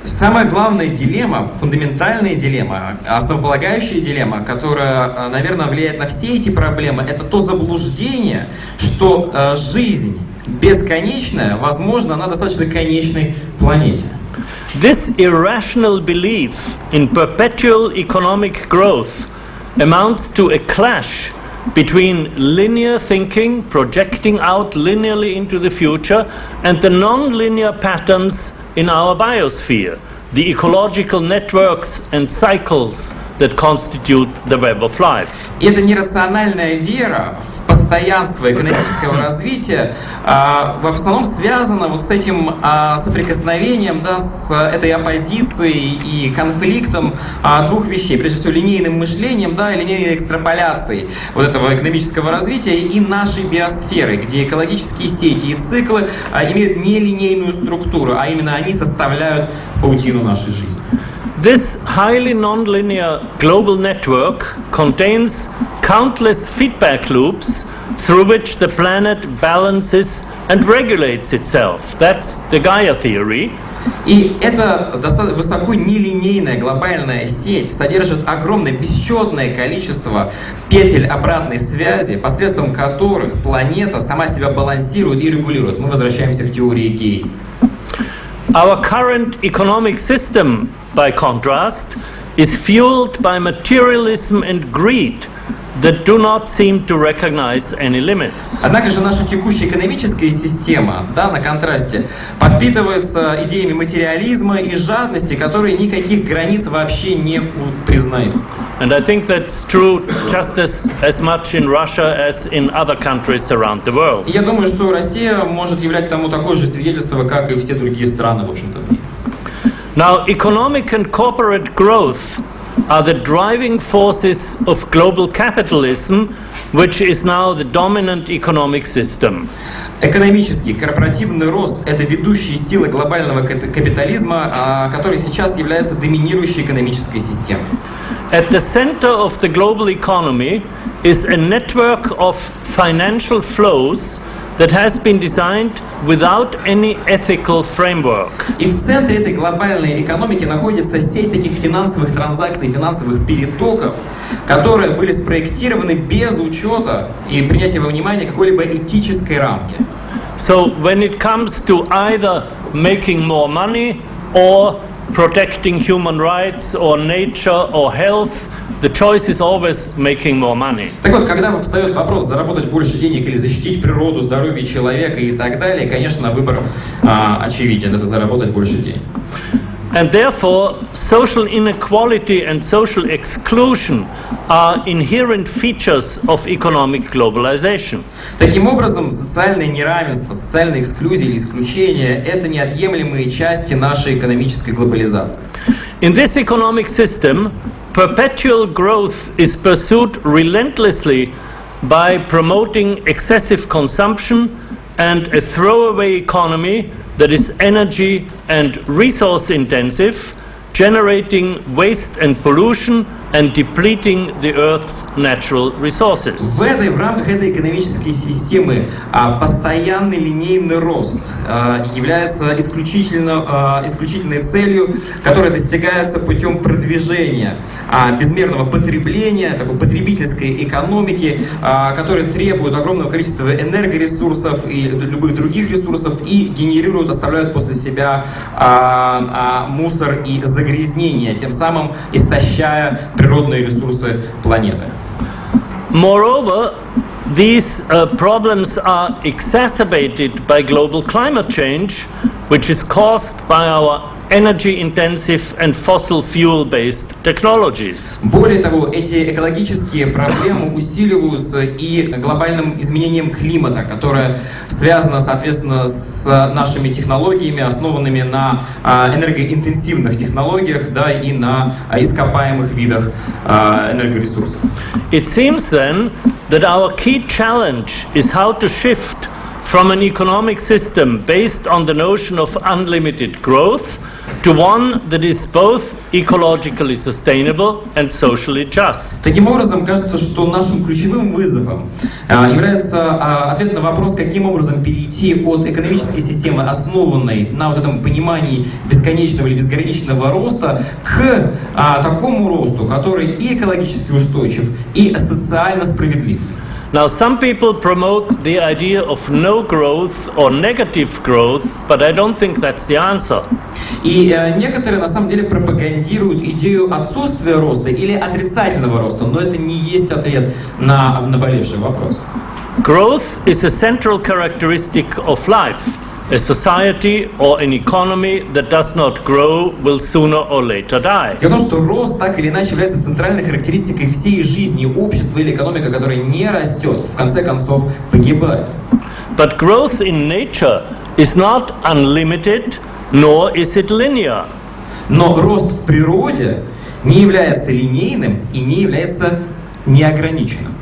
Самая главная дилемма, фундаментальная дилемма, основополагающая дилемма, которая, наверное, влияет на все эти проблемы, это то заблуждение, что жизнь бесконечная, возможно, на достаточно конечной планете. This irrational belief in perpetual economic growth amounts to a clash between linear thinking, projecting out linearly into the future, and the non-linear patterns in our biosphere, the ecological networks and cycles that constitute the web of life. Эта нерациональная вера в постоянство экономического развития в основном связана вот с этим соприкосновением, да, с этой оппозицией и конфликтом двух вещей. Прежде всего, линейным мышлением, да, и линейной экстраполяцией вот этого экономического развития и нашей биосферы, где экологические сети и циклы имеют нелинейную структуру, а именно они составляют паутину нашей жизни. This highly nonlinear global network contains countless feedback loops through which the planet balances and regulates itself. That's the Gaia theory. И эта достаточно высоко нелинейная глобальная сеть содержит огромное бесчетное количество петель обратной связи, посредством которых планета сама себя балансирует и регулирует. Мы возвращаемся к теории Гей. Our current economic system, by contrast, is fueled by materialism and greed that do not seem to recognize any limits. Однако же наша текущая экономическая система, да, на контрасте, подпитывается идеями материализма и жадности, которые никаких границ вообще не признают. And I think that's true just as much in Russia as in other countries around the world. Я думаю, что Россия может являть тому такое же свидетельство, как и все другие страны, в общем-то. Now, economic and corporate growth are the driving forces of global capitalism, which is now the dominant economic system. Экономический, корпоративный рост – это ведущие силы глобального капитализма, который сейчас является доминирующей экономической системой. At the center of the global economy is a network of financial flows that has been designed without any ethical framework. И в центре этой глобальной экономики находится сеть таких финансовых транзакций, финансовых перетоков, которые были спроектированы без учета и принятия во внимание какой-либо этической рамки. So when it comes to either making more money or protecting human rights or nature or health, the choice is always making more money. Так вот, когда встает вопрос заработать больше денег или защитить природу, здоровье человека и так далее, конечно, выбор очевиден, это заработать больше денег. And therefore, social inequality and social exclusion are inherent features of economic globalization. Таким образом, социальное неравенство, социальная эксклюзия или исключение – это неотъемлемые части нашей экономической глобализации. In this economic system, perpetual growth is pursued relentlessly by promoting excessive consumption and a throwaway economy that is energy and resource intensive, generating waste and pollution and depleting the Earth's natural resources. В рамках этой экономической системы постоянный линейный рост является исключительной целью, которая достигается путем продвижения безмерного потребления, такой потребительской экономики, которая требует огромного количества энергоресурсов и любых других ресурсов и генерируют, оставляют после себя мусор и загрязнение, тем самым истощая природные ресурсы планеты. Moreover, these problems are exacerbated by global climate change, which is caused by our energy-intensive and fossil fuel-based technologies. Более того, эти экологические проблемы усиливаются и глобальным изменением климата, которое связано, соответственно, с нашими технологиями, основанными на энергоинтенсивных технологиях, да, и на ископаемых видах энергоресурсов. It seems then that our key challenge is how to shift from an economic system based on the notion of unlimited growth to one that is both ecologically sustainable and socially just. Таким образом, кажется, что нашим ключевым вызовом является ответ на вопрос, каким образом перейти от экономической системы, основанной на вот этом понимании бесконечного или безграничного роста, к такому росту, который и экологически устойчив, и социально справедлив. Now, some people promote the idea of no growth or negative growth, but I don't think that's the answer. И некоторые на самом деле пропагандируют идею отсутствия роста или отрицательного роста, но это не есть ответ на наболевший вопрос. Growth is a central characteristic of life. A society or an economy that does not grow will sooner or later die. Дело в том, что рост так или иначе является центральной характеристикой всей жизни. Общество или экономика, которая не растет, в конце концов погибает. But growth in nature is not unlimited, nor is it linear. Но рост в природе не является линейным и не является неограниченным.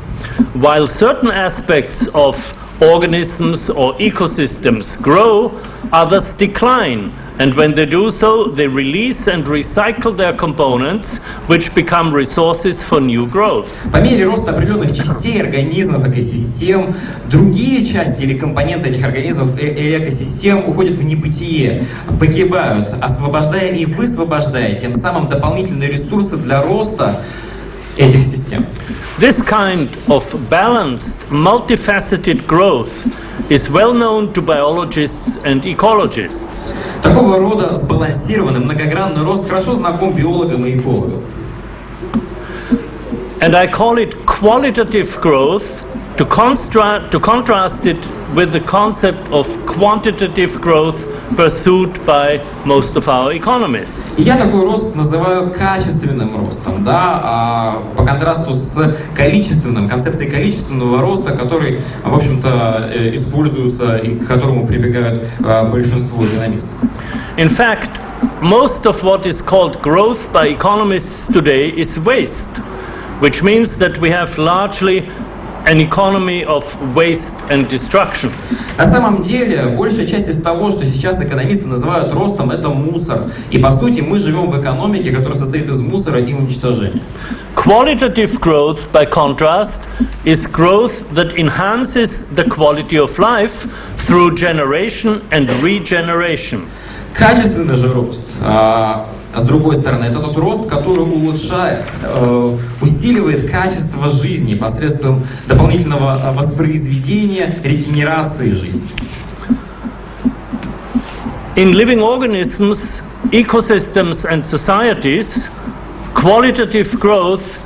While certain aspects of organisms or ecosystems grow, others decline, and when they do so, they release and recycle their components, which become resources for new growth. По мере роста определенных частей организмов, экосистем, другие части или компоненты этих организмов и экосистем уходят в небытие, погибают, освобождая и высвобождая тем самым дополнительные ресурсы для роста этих систем. This kind of balanced, multifaceted growth is well known to biologists and ecologists. Такого рода сбалансированный, многогранный рост хорошо знаком биологам и экологам. And I call it qualitative growth to contrast it with the concept of quantitative growth pursued by most of our economists. Я такой рост называю качественным ростом, по контрасту с количественным, концепцией количественного роста, который, в общем-то, используется и к которому прибегают большинство экономистов. In fact, most of what is called growth by economists today is waste, which means that we have largely an economy of waste and destruction. На самом деле, большая часть из того, что сейчас экономисты называют ростом, это мусор. И по сути мы живем в экономике, которая состоит из мусора и уничтожения. Qualitative growth, by contrast, is growth that enhances the quality of life through generation and regeneration. Качественный же рост, с другой стороны, это тот рост, который улучшает, усиливает качество жизни посредством дополнительного воспроизведения, регенерации жизни. In living organisms, ecosystems and societies, qualitative growth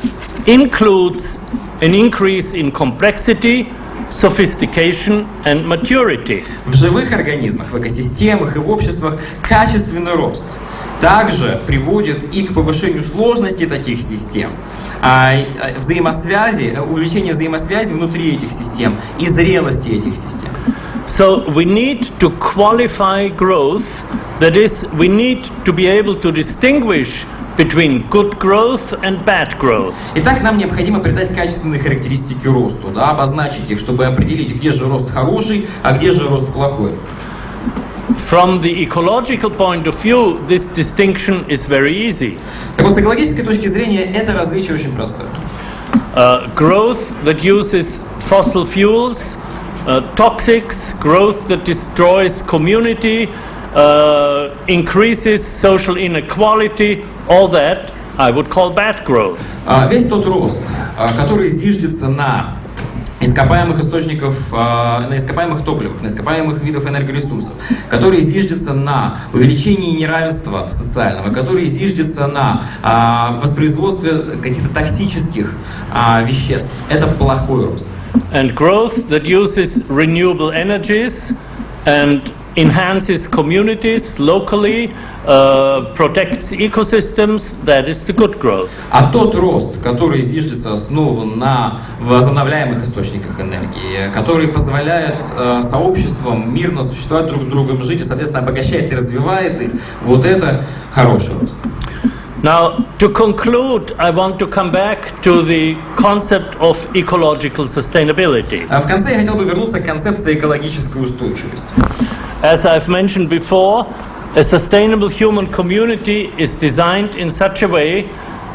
includes an increase in complexity, sophistication and maturity. В живых организмах, в экосистемах и в обществах качественный рост также приводит и к повышению сложности таких систем, увеличению взаимосвязи внутри этих систем и зрелости этих систем. So we need to qualify growth, that is, we need to be able to distinguish between good growth and bad growth. Итак, нам необходимо придать качественные характеристики росту, обозначить их, чтобы определить, где же рост хороший, а где же рост плохой. From the ecological point of view, this distinction is very easy. Так вот, с экологической точки зрения, это различие очень простое. Growth that uses fossil fuels, toxics, growth that destroys community, increases social inequality, all that I would call bad growth. Весь тот рост, который зиждется на ископаемых источников, на ископаемых топливах, на ископаемых видах энергоресурсов, который зиждется на увеличении неравенства социального, который зиждется на воспроизводстве каких-то токсических веществ. Это плохой рост. And growth that uses renewable energies and enhances communities locally, protects ecosystems, that is the good growth. А тот рост, который зиждется, основан на возобновляемых источниках энергии, который позволяет сообществам мирно существовать друг с другом, жить и, соответственно, обогащает и развивает их, вот это хороший рост. Now, to conclude, I want to come back to the concept of ecological sustainability. В конце я хотел бы вернуться к концепции экологической устойчивости. As I've mentioned before, A sustainable human community is designed in such a way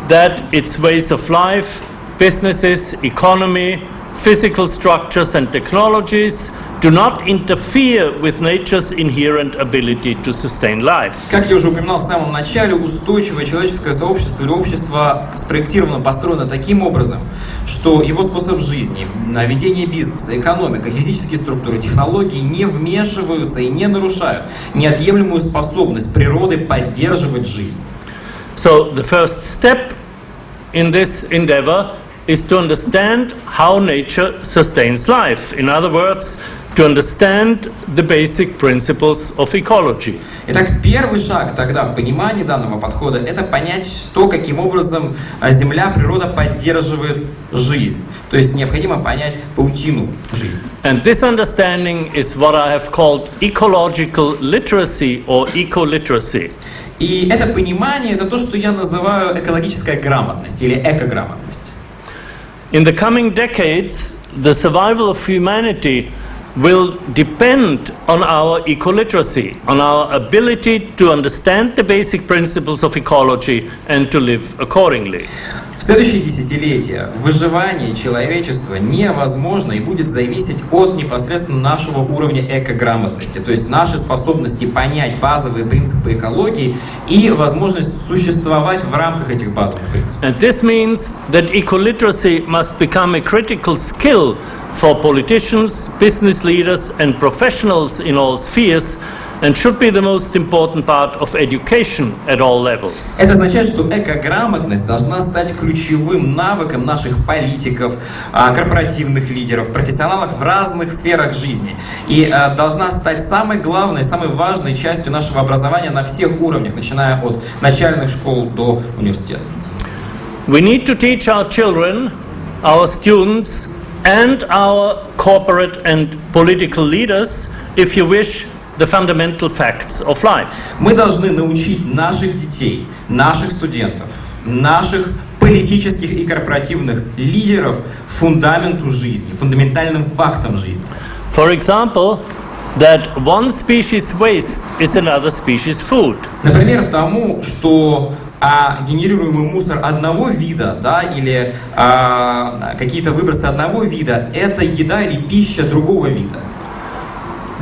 that its ways of life, businesses, economy, physical structures and technologies do not interfere with nature's inherent ability to sustain life. Как я уже упоминал в самом начале, устойчивое человеческое сообщество или общество спроектировано, построено таким образом, что его способ жизни, ведение бизнеса, экономика, физические структуры, технологии не вмешиваются и не нарушают неотъемлемую способность природы поддерживать жизнь. So the first step in this endeavor is to understand how nature sustains life. In other words, to understand the basic principles of ecology. Итак, первый шаг тогда в понимании данного подхода – это понять, что, каким образом Земля, природа поддерживает жизнь. То есть необходимо понять паутину жизни. And this understanding is what I have called ecological literacy or eco-literacy. И это понимание – это то, что я называю экологическая грамотность или экограмотность. In the coming decades, the survival of humanity will depend on our eco-literacy, on our ability to understand the basic principles of ecology and to live accordingly. В следующие десятилетия выживание человечества невозможно и будет зависеть от непосредственно нашего уровня экограмотности, то есть нашей способности понять базовые принципы экологии и возможность существовать в рамках этих базовых принципов. And this means that eco-literacy must become a critical skill for politicians, business leaders and professionals in all spheres, and should be the most important part of education at all levels. Это означает, что экограмотность должна стать ключевым навыком наших политиков, корпоративных лидеров, профессионалов в разных сферах жизни. И должна стать самой главной, самой важной частью нашего образования на всех уровнях, начиная от начальных школ до университета. We need to teach our children, our students, and our corporate and political leaders, if you wish, the fundamental facts of life. Мы должны научить наших детей, наших студентов, наших политических и корпоративных лидеров фундаменту жизни, фундаментальным фактам жизни. For example, that one species waste is another species food. Например, тому, что генерируемый мусор одного вида, да, или какие-то выбросы одного вида, это еда или пища другого вида.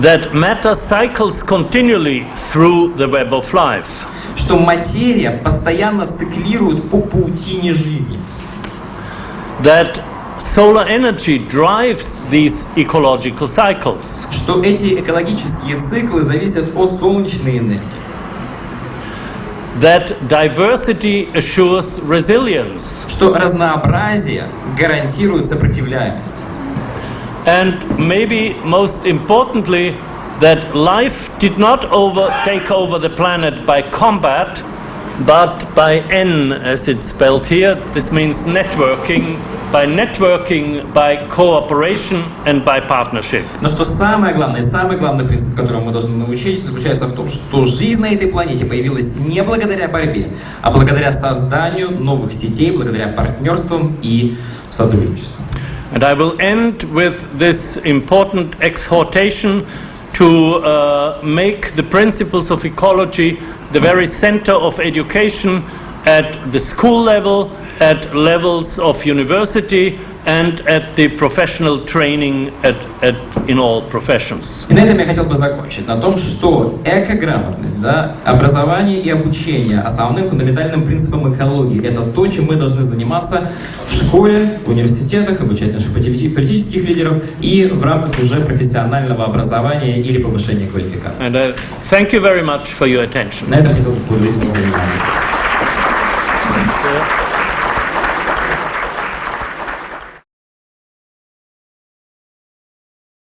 That matter cycles continually through the web of life. Что материя постоянно циклирует по паутине жизни. That solar energy drives these ecological cycles. Что эти экологические циклы зависят от солнечной энергии. That diversity assures resilience. Что разнообразие гарантирует сопротивляемость. And maybe most importantly, that life did not take over the planet by combat, but by N, as it's spelled here. This means networking, by cooperation and by partnership. Но что самый главный принцип, которому мы должны научиться, заключается в том, что жизнь на этой планете появилась не благодаря борьбе, а благодаря созданию новых сетей, благодаря партнерствам и сотрудничеству. And I will end with this important exhortation to make the principles of ecology the very center of education at the school level, at levels of university, and at the professional training in all professions. И на этом я хотел бы закончить, на том, что экограмотность, да, образование и обучение основным фундаментальным принципом экологии – это то, чем мы должны заниматься в школе, в университетах, обучать наших политических лидеров и в рамках уже профессионального образования или повышения квалификации. And thank you very much for your attention. На этом я хотел бы поблагодарить за внимание.